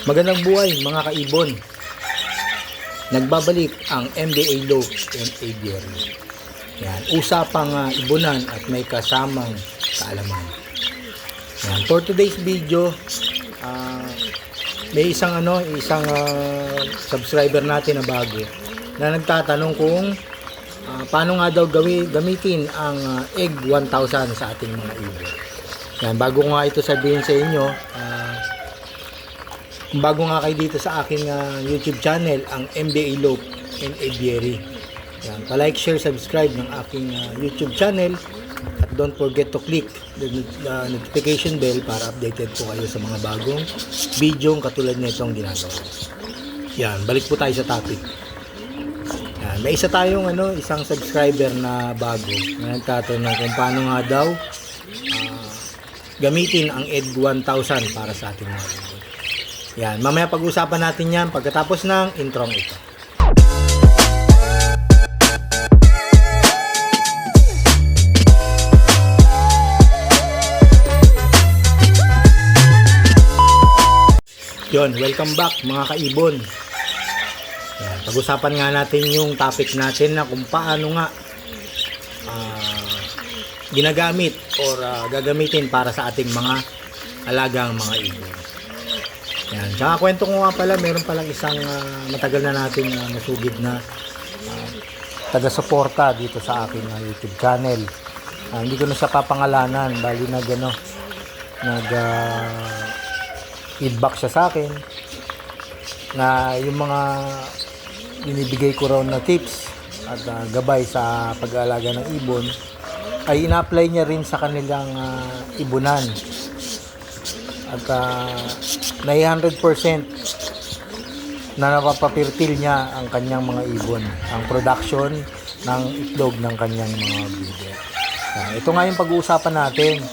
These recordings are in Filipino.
Magandang buhay mga kaibon. Nagbabalik ang MBA Loaf and Aviary. Yan, usapang ibunan at may kasamang kaalaman. Yan, for today's video, may isang subscriber natin na bago na nagtatanong kung paano nga daw gamitin ang egg 1000 sa ating mga ibon. Yan, bago nga ito sabihin sa inyo, kung bago nga kayo dito sa aking YouTube channel, ang MBA Loaf and Aviary. Yan, pa-like, share, subscribe ng aking YouTube channel at don't forget to click the notification bell para updated po kayo sa mga bagong video katulad nitong ginagawa. Yan, balik po tayo sa topic. Yan, may isa tayong isang subscriber na bago na nagtatanong kung paano nga daw gamitin ang egg 1000 para sa ating mga ibon. Yan, mamaya pag-usapan natin yan pagkatapos ng introng ito. Yon, welcome back mga kaibon. Yan, pag-usapan nga natin yung topic natin na kung paano nga ginagamit or gagamitin para sa ating mga alagang mga ibon. Yan. Tsaka kwento ko nga pala, meron palang isang matagal na nating nasugid na taga-suporta dito sa aking YouTube channel. Hindi ko na siya papangalanan, bali feedback siya sa akin na yung mga binibigay ko raw na tips at gabay sa pag-aalaga ng ibon ay ina-apply niya rin sa kanilang ibunan. At na 100% na napapapirtil niya ang kanyang mga ibon, ang production ng itlog ng kanyang mga breeder. Ito nga yung pag-uusapan natin,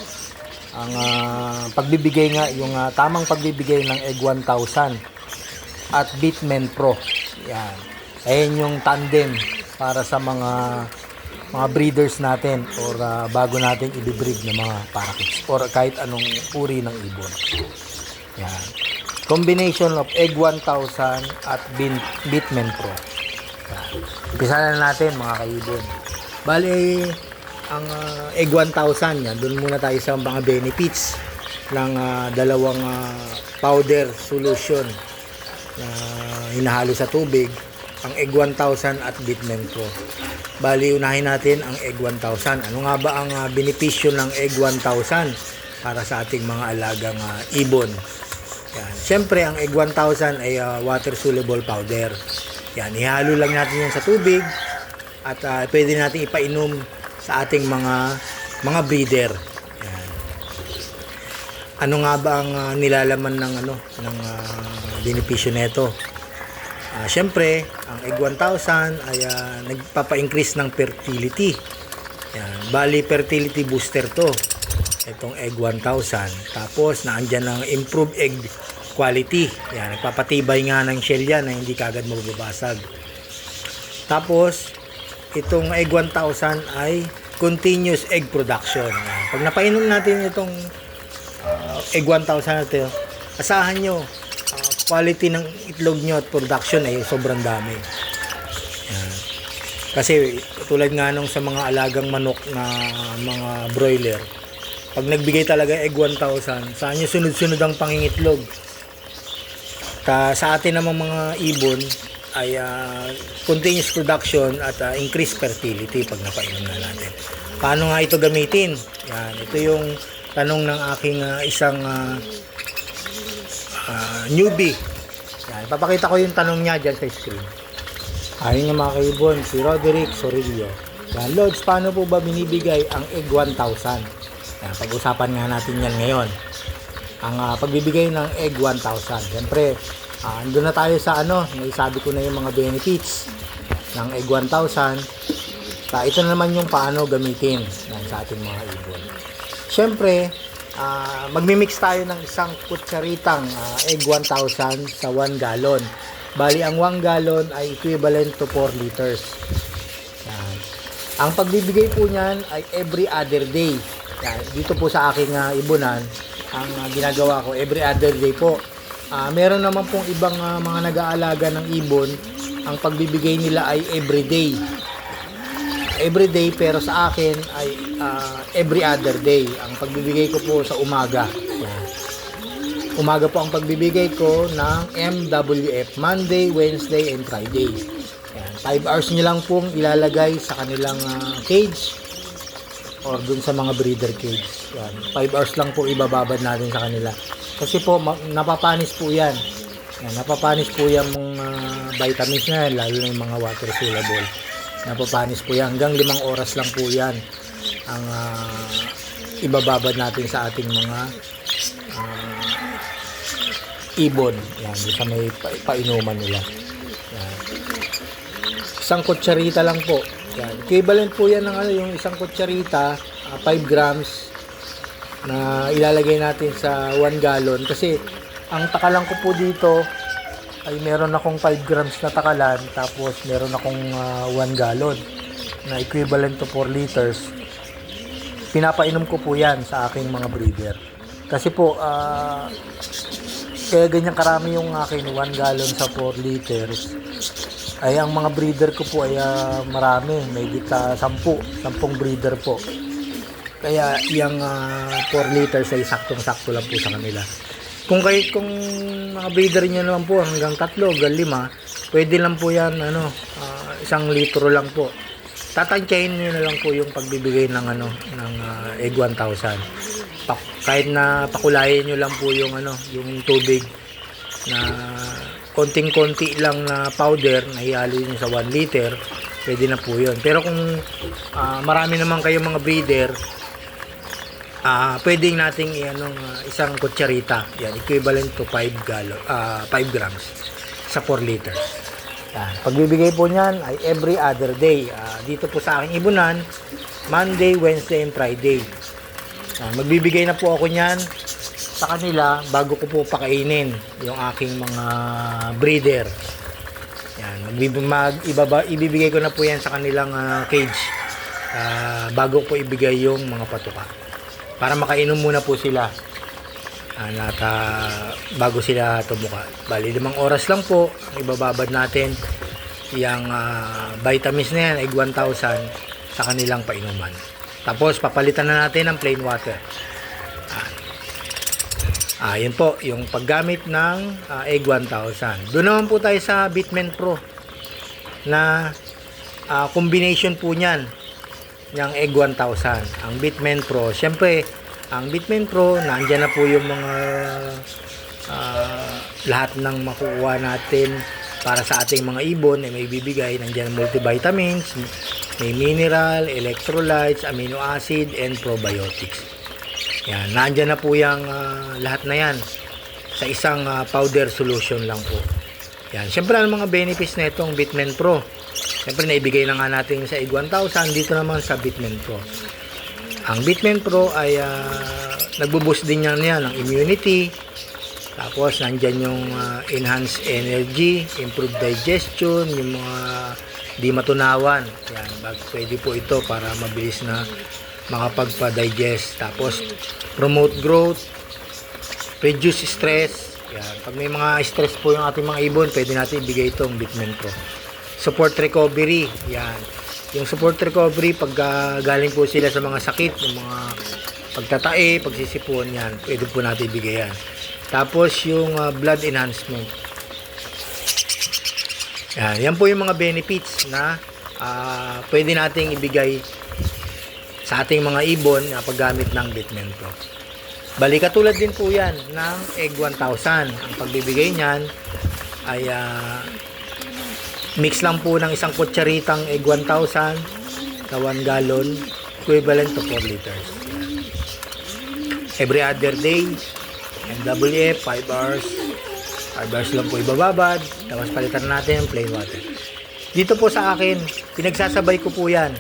ang pagbibigay nga, yung tamang pagbibigay ng egg 1000 at Bitmen Pro. Yan. Ayan yung tandem para sa mga breeders natin or bago natin i-breed ng mga parakeets or kahit anong uri ng ibon. Yan. Combination of egg 1000 at Bitmen Pro. Yan. Umpisa na natin mga kaibon. Bali, ang egg 1000 yan, doon muna tayo sa mga benefits ng dalawang powder solution na hinahalo sa tubig, ang egg 1000 at Bitmen Pro. Bali, unahin natin ang egg 1000. Ano nga ba ang benepisyo ng egg 1000 para sa ating mga alagang ibon? Yan. Siyempre, ang egg 1000 ay water soluble powder. Yan, ihalo lang natin yan sa tubig at pwede natin ipainom sa ating mga breeder. Yan. Ano nga ba ang nilalaman ng benepisyo nito? Siyempre, ang egg 1000 ay nagpapa-increase ng fertility. Yan. Bali, fertility booster to. Itong egg 1000. Tapos, naandyan ang improved egg quality. Yan. Nagpapatibay nga ng shell yan na hindi kagad mababasag. Tapos, itong egg 1000 ay continuous egg production. Yan. Pag napainom natin itong egg 1000 na ito, asahan nyo, quality ng itlog nyo at production ay sobrang dami. Yan. Kasi tulad nga nung sa mga alagang manok na mga broiler, pag nagbigay talaga egg 1000, saan nyo sunod-sunod ang pangingitlog? Sa atin namang mga ibon ay continuous production at increased fertility pag napainom na natin. Paano nga ito gamitin? Yan. Ito yung tanong ng aking isang newbie. Yan, papakita ko yung tanong niya dyan sa screen. Ayun nga mga kaibon, si Roderick Sorillo. Yan, Lods, paano po ba binibigay ang egg 1000? Yan, pag-usapan nga natin yan ngayon. Ang pagbibigay ng egg 1000. Siyempre, andun na tayo sa naisabi ko na yung mga benefits ng egg 1000. Ito na naman yung paano gamitin yan, sa ating mga ibon. Siyempre, magmimix tayo ng isang kutsaritang egg 1000 sa 1 gallon. Bali, ang 1 gallon ay equivalent to 4 liters. Yan. Ang pagbibigay po niyan ay every other day. Yan. Dito po sa aking ibunan, ang ginagawa ko every other day po. Meron naman pong ibang mga nag-aalaga ng ibon, ang pagbibigay nila ay everyday. Everyday, pero sa akin ay every other day. Ang pagbibigay ko po sa umaga. Yan. Umaga po ang pagbibigay ko ng MWF, Monday, Wednesday, and Friday. Yan. 5 hours nyo lang pong ilalagay sa kanilang cage or dun sa mga breeder cage. Yan. 5 hours lang po ibababad natin sa kanila. Kasi po, napapanis po yan. Yan, napapanis po yung mga vitamins na yan, lalo na yung mga water soluble. Napapanis po yan. Hanggang 5 oras lang po yan ang ibababad natin sa ating mga ibon. Yan, sa may painuman nila. Yan. Isang kutsarita lang po. Yan. Equivalent po yan ng yung isang kutsarita, 5 grams na ilalagay natin sa 1 gallon. Kasi ang takalan ko po dito ay meron akong 5 grams na takalan, tapos meron akong 1 gallon na equivalent to 4 liters. Pinapainom ko po yan sa aking mga breeder. Kasi po, kaya ganyan karami yung akin 1 gallon sa 4 liters. Ay ang mga breeder ko po ay marami, may gita 10 breeder po. Kaya yung 4 liters ay saktong-sakto lang po sa kanila. Kung mga breeder niyo naman po hanggang 3 hanggang 5, pwede lang po yan 1 litro lang po. Tatantyahin niyo na lang po yung pagbibigay ng ng egg 1000. Kahit na pakulayin niyo lang po yung yung tubig na konting-konti lang na powder na ihalo niyo sa 1 liter, pwede na po yun. Pero kung marami naman kayong mga breeder, pwedeng nating isang kutsarita. Yan, equivalent to 5 grams sa 4 liters. Yan. Pagbibigay po niyan ay every other day. Dito po sa aking ibunan, Monday, Wednesday, and Friday. Yan. Magbibigay na po ako niyan sa kanila bago ko po pakainin yung aking mga breeder. Yan. Ibibigay ko na po yan sa kanilang cage bago po ibigay yung mga patuka. Para makainom muna po sila bago sila tumuka. Bali 5 oras lang po ang ibababad natin yung vitamins na yan, egg 1000 sa kanilang painuman. Tapos papalitan na natin ng plain water. Yun po yung paggamit ng egg 1000. Doon naman po tayo sa Bitmen Pro na combination po niyan ng egg 1000. Ang Bitmen Pro, syempre ang Bitmen Pro, nandiyan na po yung mga lahat ng makukuha natin para sa ating mga ibon ay may bibigay. Nandiyan multivitamins, may mineral, electrolytes, amino acid, and probiotics. Yan, nandiyan na po yung lahat na yan sa isang powder solution lang po. Yan, syempre ang mga benefits na itong Bitmen Pro. Siyempre, naibigay na nga natin sa egg 1000 dito naman sa Bitmen Pro. Ang Bitmen Pro ay nagbo-boost din yan ng immunity. Tapos, nandyan yung enhanced energy, improved digestion, yung mga di matunawan. Yan, pwede po ito para mabilis na makapagpa-digest. Tapos, promote growth, reduce stress. Yan, pag may mga stress po yung ating mga ibon, pwede natin ibigay itong Bitmen Pro. Support recovery, yan. Yung support recovery, pag galing po sila sa mga sakit, yung mga pagtatae, pagsisipon, yan, pwede po natin ibigay yan. Tapos yung blood enhancement. Yan po yung mga benefits na pwede nating ibigay sa ating mga ibon na paggamit ng Bitmen Pro. Bali, katulad din po yan ng egg 1000. Ang pagbibigay niyan ay mix lang po ng isang kutsaritang egg 1000 sa 1 gallon, equivalent to 4 liters. Every other day, MWF, 5 hours. 5 hours lang po ibababad, tapos palitan natin yung plain water. Dito po sa akin, pinagsasabay ko po yan.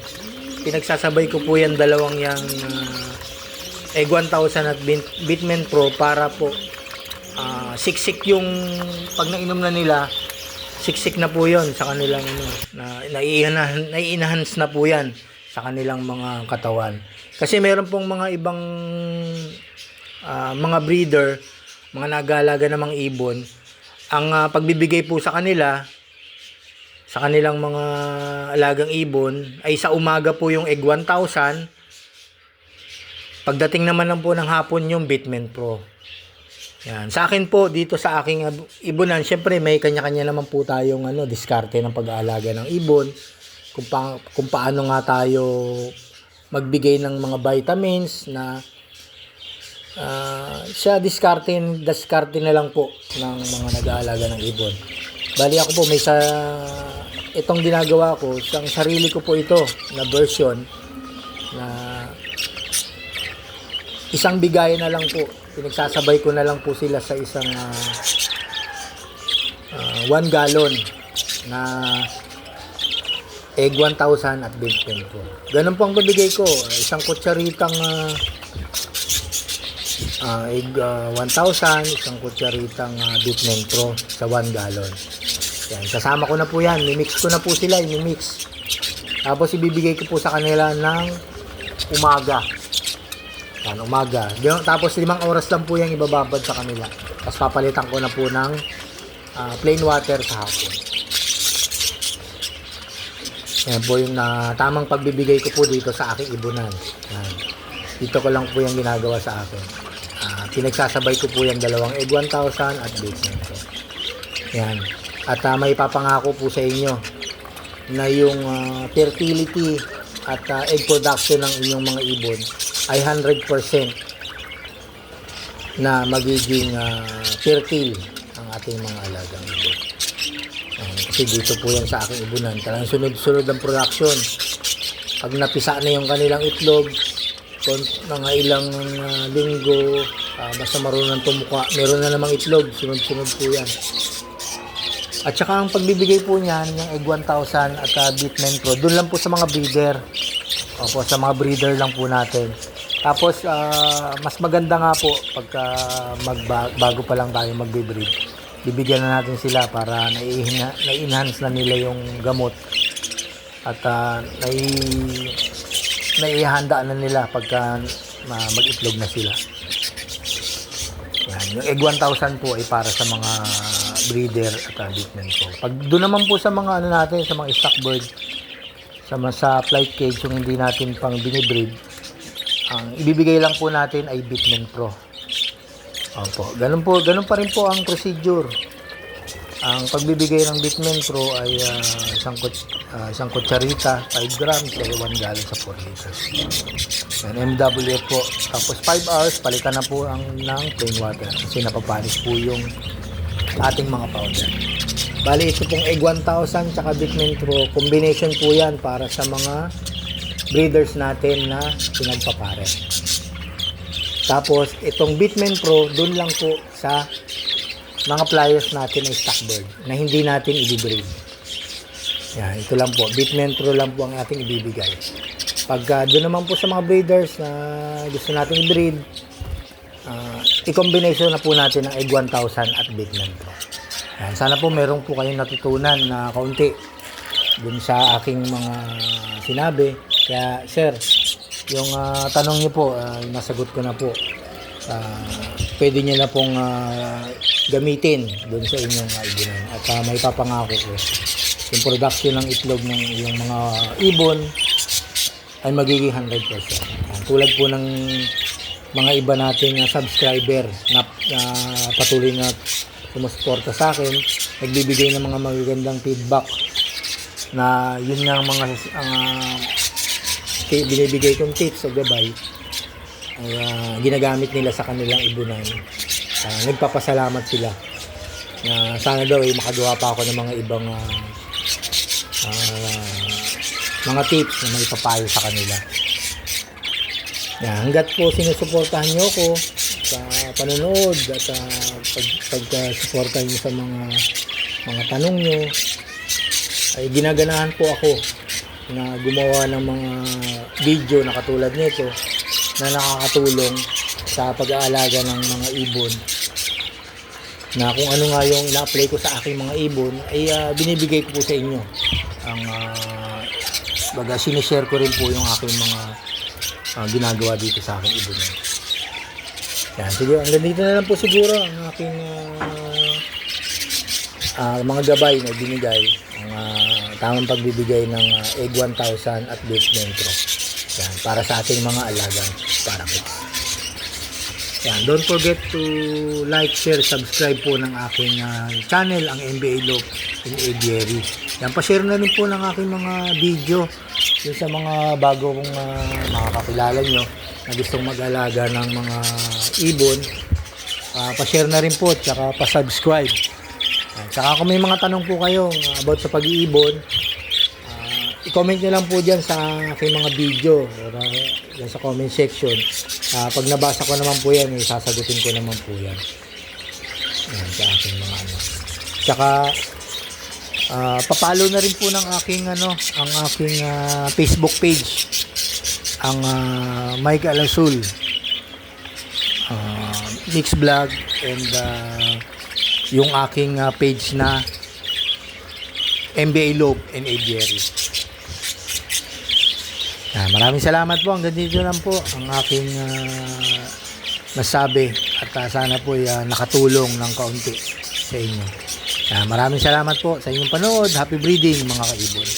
Pinagsasabay ko po yan dalawang yung egg 1000 at Bitmen Pro para po siksik yung pag nainom na nila, siksik na po yon sa kanilang nai-enhance na po yan sa kanilang mga katawan. Kasi meron pong mga ibang mga breeder mga nag-aalaga ng mga ibon, ang pagbibigay po sa kanila, sa kanilang mga alagang ibon, ay sa umaga po yung egg 1,000. Pagdating naman lang po ng hapon yung Bitmen Pro. Yan. Sa akin po, dito sa aking ibonan, syempre may kanya-kanya naman po tayong diskarte ng pag-aalaga ng ibon. Kung paano nga tayo magbigay ng mga vitamins na siya diskarte na lang po ng mga nag-aalaga ng ibon. Bali ako po, itong ginagawa ko, isang sarili ko po ito na version na isang bigay na lang po. Pinagsasabay ko na lang po sila sa isang 1 gallon na egg 1,000 at Bitmen Pro. Ganun po ang bibigay ko. Isang kutsaritang egg 1,000, isang kutsaritang Bitmen Pro sa 1 gallon. Yan, kasama ko na po yan. Mimix ko na po sila. Mimix. Tapos ibibigay ko po sa kanila ng umaga. Yan, umaga. Tapos 5 oras lang po yung ibababad sa kanila. Tapos papalitan ko na po ng plain water sa hapon. Yan po yung tamang pagbibigay ko po dito sa aking ibonan. Yan. Dito ko lang po yung ginagawa sa akin. Pinagsasabay ko po yung dalawang egg 1,000 at Bitmen Pro. Yan. At may papangako po sa inyo na yung fertility at egg production ng inyong mga ibon ay 100% na magiging fertile ang ating mga alagang ibon. Kasi dito po yan sa aking ibonan. Talagang sunod-sunod ang production. Pag napisa na yung kanilang itlog, mga ilang linggo, basta marunong tumuka, meron na namang itlog, sunod-sunod po yan. At saka ang pagbibigay po niyan, yung egg 1,000 at Bitmen Pro, doon lang po sa mga breeder. Opo, sa mga breeder lang po natin. Tapos, mas maganda nga po pagka bago pa lang tayo magbe-breed. Bibigyan na natin sila para na-enhance na nila yung gamot. At naihanda na nila pagka mag-itlog na sila. Yan. Yung egg 1,000 po ay para sa mga breeder at Bitmen Pro. Pag doon naman po sa mga natin, sa mga stock bird, sa flight cage, yung hindi natin pang binibreed, ang ibibigay lang po natin ay Bitmen Pro. Opo, ganun pa rin po ang procedure. Ang pagbibigay ng Bitmen Pro ay isang kutsarita, 5 grams, ay 1 gallon sa 4 liters. Yan, MWF po. Tapos 5 hours, palitan na po ng plain water kasi napapanis po yung ating mga powder. Bali, ito pong egg 1,000 tsaka Bitmen Pro, combination po yan para sa mga breeders natin na pinagpapare. Tapos, itong Bitmen Pro, dun lang po sa mga flyers natin ay stock bird na hindi natin i-breed. Yan, ito lang po. Bitmen Pro lang po ang ating ibibigay. Pag doon naman po sa mga breeders na gusto natin i-breed, i-combination na po natin ng egg 1,000 at Bitmen Pro. Yan, sana po meron po kayong natutunan na kaunti dun sa aking mga sinabi. Kaya, sir, yung tanong niyo po, nasagot ko na po. Pwede niyo na pong gamitin dun sa inyong ibonan. At may papangako ko, yung production ng itlog ng iyong mga ibon ay magiging 100%. Tulad po ng mga iba nating subscriber na patuloy na sumusuporta sa akin, nagbibigay ng mga magagandang feedback na yun nga ang mga binibigay kong tips o gabay ay ginagamit nila sa kanilang ibonan. Nagpapasalamat sila na sana daw ay makagawa pa ako ng mga ibang mga tips na may papayo sa kanila. Hanggat po sinusuportahan nyo ako sa panonood at pagsuportahan nyo sa mga tanong nyo, ay ginaganahan po ako na gumawa ng mga video na katulad nito na nakakatulong sa pag-aalaga ng mga ibon, na kung ano nga yung ina-apply ko sa aking mga ibon ay binibigay ko po sa inyo. Ang sinishare ko rin po yung aking mga ginagawa dito sa aking ibon. Yan, sige, hanggang dito na lang po siguro ang aking mga gabay na binigay, ang tamang pagbibigay ng egg 1,000 at beef dentro. Yan, para sa ating mga alagang parakeets. Yan, don't forget to like, share, subscribe po ng aking channel, ang MBA Loop in Aviary. Yan, pa-share na rin po ng aking mga video yung sa mga bago kong makakakilala nyo na gustong mag-alaga ng mga ibon. Pa-share na rin po, tsaka pa-subscribe. Tsaka kung may mga tanong po kayo about sa pag-iibon, i-comment nyo lang po dyan sa aking mga video or yan sa comment section. Pag nabasa ko naman po yan, sasagutin ko naman po yan. Yan sa aking mga ano. Tsaka papalo na rin po ng aking ang aking Facebook page, ang Mike Alasul Mix Vlog, and yung aking page na MBA Loop and Aviary. Maraming salamat po. Hanggang dito lang po ang aking masabi, at sana po nakatulong ng kaunti sa inyo. Maraming salamat po sa inyong panood. Happy breeding mga kaibon.